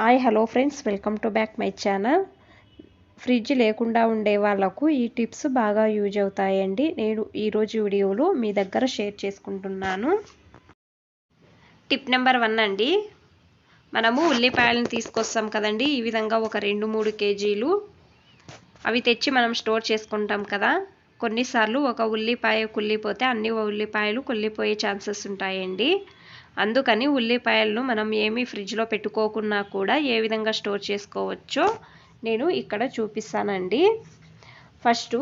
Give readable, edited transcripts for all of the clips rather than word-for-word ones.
Hi hello friends, welcome to back my channel. Fridge లేకుండా ఉండే వాళ్ళకు ఈ టిప్స్ బాగా యూజ్ అవుతాయండి. నేను ఈరోజు వీడియోలో మీ దగ్గర షేర్ చేసుకుంటున్నాను. టిప్ నెంబర్ 1 అండి. మనము ఉల్లిపాయలను తీసుకొస్తాం కదండి, ఈ విధంగా ఒక 2-3 కేజీలు అవి తెచ్చి మనం స్టోర్ చేసుకుంటాం కదా. కొన్నిసార్లు ఒక ఉల్లిపాయ కుళ్ళిపోతే అన్ని ఉల్లిపాయలు కుళ్ళిపోయే ఛాన్సెస్ ఉంటాయండి. అందుకని ఉల్లిపాయలను మనం ఏమీ ఫ్రిడ్జ్లో పెట్టుకోకున్నా కూడా ఏ విధంగా స్టోర్ చేసుకోవచ్చో నేను ఇక్కడ చూపిస్తానండి. ఫస్ట్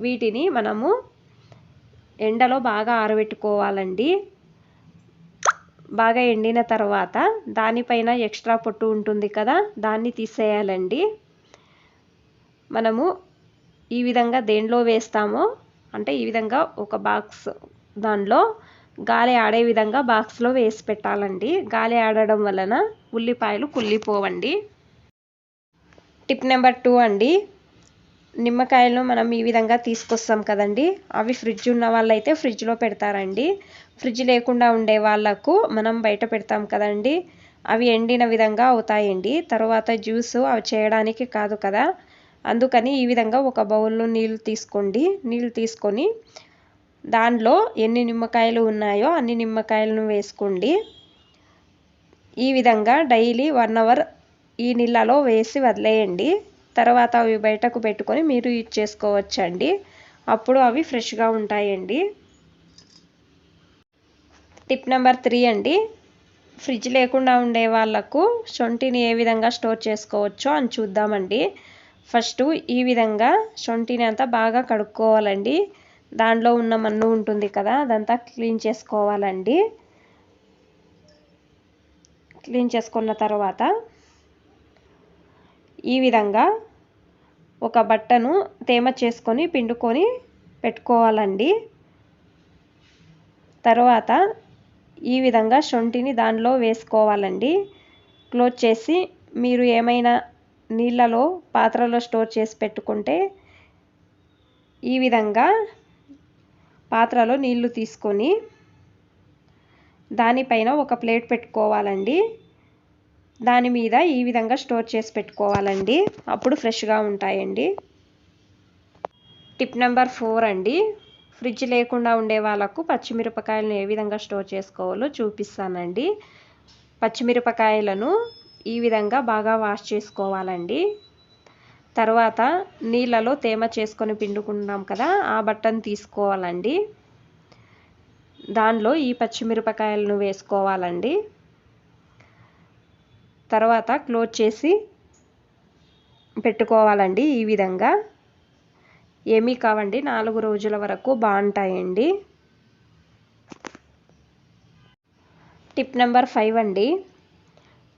వీటిని మనము ఎండలో బాగా ఆరబెట్టుకోవాలండి. బాగా ఎండిన తర్వాత దానిపైన ఎక్స్ట్రా పొట్టు ఉంటుంది కదా, దాన్ని తీసేయాలండి. మనము ఈ విధంగా దేంట్లో వేస్తామో అంటే ఈ విధంగా ఒక బాక్స్, దానిలో గాలి ఆడే విధంగా బాక్స్లో వేసి పెట్టాలండి. గాలి ఆడడం వలన ఉల్లిపాయలు కుళ్ళిపోవండి. టిప్ నెంబర్ 2 అండి. నిమ్మకాయలను మనం ఈ విధంగా తీసుకొస్తాం కదండి, అవి ఫ్రిడ్జ్ ఉన్న వాళ్ళైతే ఫ్రిడ్జ్లో పెడతారండి. ఫ్రిడ్జ్ లేకుండా ఉండే వాళ్ళకు మనం బయట పెడతాం కదండి, అవి ఎండిన విధంగా అవుతాయండి. తర్వాత జ్యూస్ అవి చేయడానికి కాదు కదా. అందుకని ఈ విధంగా ఒక బౌల్లో నీళ్ళు తీసుకోండి. నీళ్ళు తీసుకొని దానిలో ఎన్ని నిమ్మకాయలు ఉన్నాయో అన్ని నిమ్మకాయలను వేసుకోండి. ఈ విధంగా డైలీ 1 అవర్ ఈ నీళ్ళలో వేసి వదిలేయండి. తర్వాత అవి బయటకు పెట్టుకొని మీరు యూజ్ చేసుకోవచ్చండి. అప్పుడు అవి ఫ్రెష్గా ఉంటాయండి. టిప్ నెంబర్ 3 అండి. ఫ్రిడ్జ్ లేకుండా ఉండే వాళ్ళకు శొంఠిని ఏ విధంగా స్టోర్ చేసుకోవచ్చో అని చూద్దామండి. ఫస్ట్ ఈ విధంగా శొంఠిని అంతా బాగా కడుక్కోవాలండి. దాంట్లో ఉన్న మన్ను ఉంటుంది కదా, అదంతా క్లీన్ చేసుకోవాలండి. క్లీన్ చేసుకున్న తర్వాత ఈ విధంగా ఒక బట్టను తేమ చేసుకొని పిండుకొని పెట్టుకోవాలండి. తర్వాత ఈ విధంగా శొంఠిని దానిలో వేసుకోవాలండి. క్లోజ్ చేసి మీరు ఏమైనా నీళ్ళలో పాత్రలో స్టోర్ చేసి పెట్టుకుంటే ఈ విధంగా పాత్రలో నీళ్లు తీసుకొని దానిపైన ఒక ప్లేట్ పెట్టుకోవాలండి. దాని మీద ఈ విధంగా స్టోర్ చేసి పెట్టుకోవాలండి. అప్పుడు ఫ్రెష్గా ఉంటాయండి. టిప్ నెంబర్ 4 అండి. ఫ్రిడ్జ్ లేకుండా ఉండే వాళ్ళకు పచ్చిమిరపకాయలను ఏ విధంగా స్టోర్ చేసుకోవాలో చూపిస్తానండి. పచ్చిమిరపకాయలను ఈ విధంగా బాగా వాష్ చేసుకోవాలండి. తర్వాత నీళ్ళలో తేమ చేసుకొని పిండుకుంటాం కదా, ఆ బట్టను తీసుకోవాలండి. దానిలో ఈ పచ్చిమిరపకాయలను వేసుకోవాలండి. తర్వాత క్లోజ్ చేసి పెట్టుకోవాలండి. ఈ విధంగా ఏమీ కావండి, 4 రోజుల వరకు బాగుంటాయండి. టిప్ నెంబర్ 5 అండి.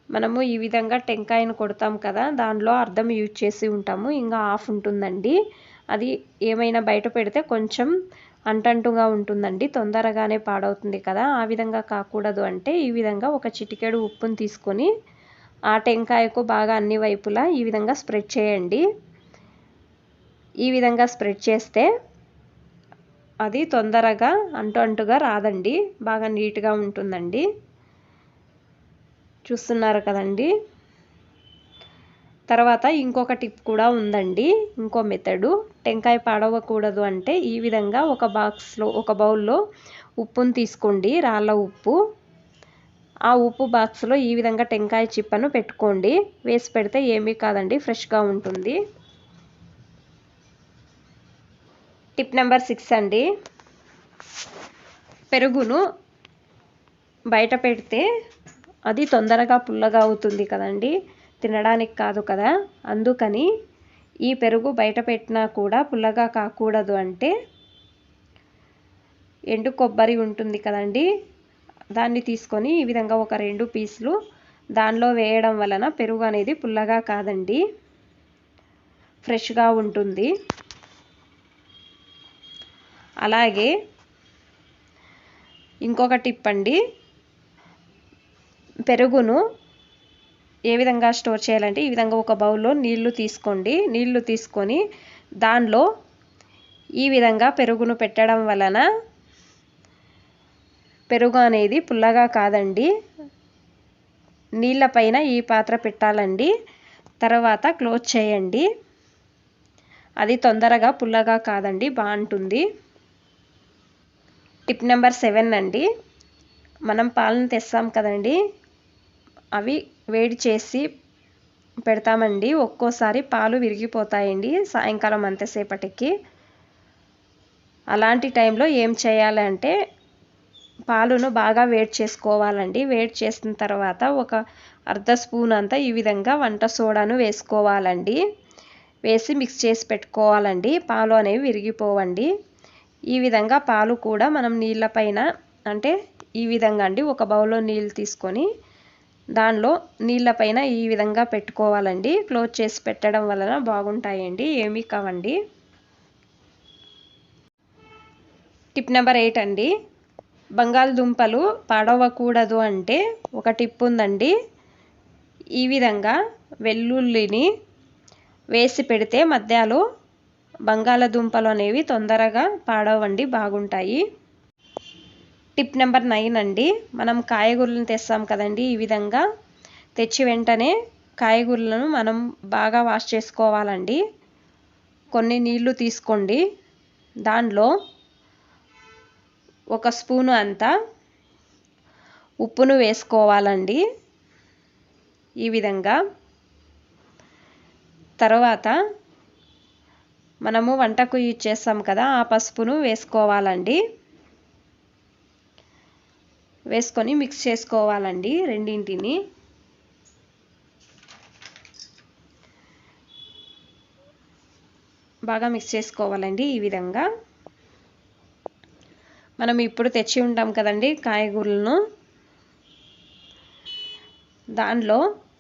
మనము ఈ విధంగా టెంకాయను కొడతాం కదా, దానిలో అర్ధం యూజ్ చేసి ఉంటాము, ఇంకా హాఫ్ ఉంటుందండి. అది ఏమైనా బయట పెడితే కొంచెం అంటంటుగా ఉంటుందండి, తొందరగానే పాడవుతుంది కదా. ఆ విధంగా కాకూడదు అంటే ఈ విధంగా ఒక చిటికెడు ఉప్పును తీసుకొని ఆ టెంకాయకు బాగా అన్ని వైపులా ఈ విధంగా స్ప్రెడ్ చేయండి. ఈ విధంగా స్ప్రెడ్ చేస్తే అది తొందరగా అంటుగా రాదండి, బాగా నీట్గా ఉంటుందండి. చూస్తున్నారు కదండి. తర్వాత ఇంకొక టిప్ కూడా ఉందండి, ఇంకో మెథడు. టెంకాయ పాడవకూడదు అంటే ఈ విధంగా ఒక బౌల్లో ఉప్పును తీసుకోండి, రాళ్ళ ఉప్పు. ఆ ఉప్పు బాక్స్లో ఈ విధంగా టెంకాయ చిప్పను పెట్టుకోండి. వేసి పెడితే ఏమీ కాదండి, ఫ్రెష్గా ఉంటుంది. టిప్ నెంబర్ 6 అండి. పెరుగును బయట పెడితే అది తొందరగా పుల్లగా అవుతుంది కదండి, తినడానికి కాదు కదా. అందుకని ఈ పెరుగు బయట పెట్టినా కూడా పుల్లగా కాకూడదు అంటే ఎండు కొబ్బరి ఉంటుంది కదండి, దాన్ని తీసుకొని ఈ విధంగా ఒక 2 పీసులు దానిలో వేయడం వలన పెరుగు అనేది పుల్లగా కాదండి, ఫ్రెష్గా ఉంటుంది. అలాగే ఇంకొక టిప్ అండి. పెరుగును ఏ విధంగా స్టోర్ చేయాలంటే ఈ విధంగా ఒక బౌల్లో నీళ్లు తీసుకోండి. నీళ్లు తీసుకొని దానిలో ఈ విధంగా పెరుగును పెట్టడం వలన పెరుగు అనేది పుల్లగా కాదండి, నీళ్ళ పైన ఈ పాత్ర పెట్టాలండి. తర్వాత క్లోజ్ చేయండి. అది తొందరగా పుల్లగా కాదండి, బాగుంటుంది. టిప్ నెంబర్ 7 అండి. మనం పాలను తెస్తాం కదండి, అవి వేడి చేసి పెడతామండి. ఒక్కోసారి పాలు విరిగిపోతాయండి సాయంకాలం అంతసేపటికి. అలాంటి టైంలో ఏం చేయాలంటే పాలును బాగా వేడి చేసుకోవాలండి. వేడి చేసిన తర్వాత ఒక అర్ధ స్పూన్ అంతా ఈ విధంగా వంట సోడాను వేసుకోవాలండి. వేసి మిక్స్ చేసి పెట్టుకోవాలండి. పాలు అనేవి విరిగిపోవండి. ఈ విధంగా పాలు కూడా మనం నీళ్ళ పైన అంటే ఈ విధంగా అండి, ఒక బౌల్లో నీళ్ళు తీసుకొని దానిలో నీళ్ళ పైన ఈ విధంగా పెట్టుకోవాలండి. క్లోజ్ చేసి పెట్టడం వలన బాగుంటాయండి, ఏమీ కావండి. టిప్ నెంబర్ 8 అండి. బంగాళదుంపలు పాడవకూడదు అంటే ఒక టిప్ ఉందండి. ఈ విధంగా వెల్లుల్లిని వేసి పెడితే మధ్యలో బంగాళదుంపలు అనేవి తొందరగా పాడవండి, బాగుంటాయి. టిప్ నెంబర్ 9 అండి. మనం కాయగూరలను తెస్తాం కదండి, ఈ విధంగా తెచ్చి వెంటనే కాయగూరలను మనం బాగా వాష్ చేసుకోవాలండి. కొన్ని నీళ్లు తీసుకోండి. దానిలో ఒక స్పూను అంతా ఉప్పును వేసుకోవాలండి ఈ విధంగా. తర్వాత మనము వంటకు యూజ్ చేస్తాం కదా, ఆ పసుపును వేసుకోవాలండి. వేసుకొని మిక్స్ చేసుకోవాలండి రెండింటిని. బాగా మిక్స్ చేసుకోవాలండి ఈ విధంగా. మనం ఇప్పుడు తెచ్చి ఉంటాం కదండి కాయగూరలను, దానిలో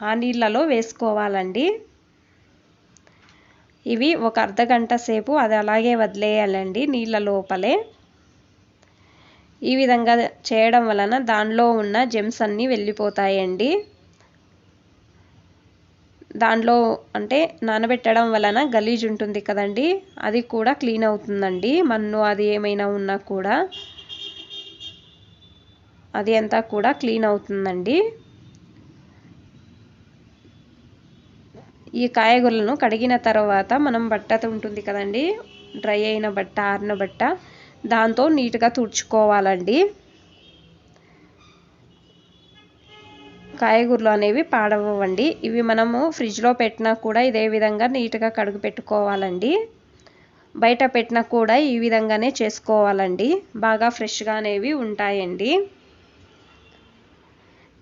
ఆ నీళ్ళలో వేసుకోవాలండి. ఇవి ఒక అర్ధ గంట సేపు అది అలాగే వదిలేయాలండి నీళ్ళ లోపలే. ఈ విధంగా చేయడం వలన దానిలో ఉన్న జెమ్స్ అన్నీ వెళ్ళిపోతాయండి. దానిలో అంటే నానబెట్టడం వలన గలీజ్ ఉంటుంది కదండి, అది కూడా క్లీన్ అవుతుందండి. మన్ను అది ఏమైనా ఉన్నా కూడా అది అంతా కూడా క్లీన్ అవుతుందండి. ఈ కాయగూరలను కడిగిన తర్వాత మనం బట్ట ఉంటుంది కదండి, డ్రై అయిన బట్ట, ఆరిన బట్ట, దాంతో నీట్గా తుడుచుకోవాలండి. కాయగూరలు అనేవి పాడవండి. ఇవి మనము ఫ్రిడ్జ్లో పెట్టినా కూడా ఇదే విధంగా నీట్గా కడుగు పెట్టుకోవాలండి. బయట పెట్టినా కూడా ఈ విధంగానే చేసుకోవాలండి, బాగా ఫ్రెష్గా అనేవి ఉంటాయండి.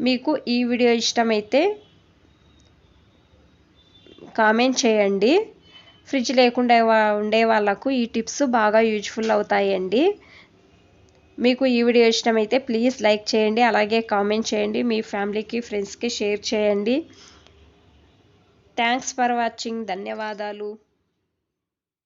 మీకు ఈ వీడియో ఇష్టమైతే కామెంట్ చేయండి. ఫ్రిడ్జ్ లేకుండా ఉండే వాళ్ళకు ఈ టిప్స్ బాగా యూజ్ఫుల్ అవుతాయండి. మీకు ఈ వీడియో ఇష్టమైతే ప్లీజ్ లైక్ చేయండి, అలాగే కామెంట్ చేయండి, మీ ఫ్యామిలీకి ఫ్రెండ్స్కి షేర్ చేయండి. Thanks for watching. ధన్యవాదాలు.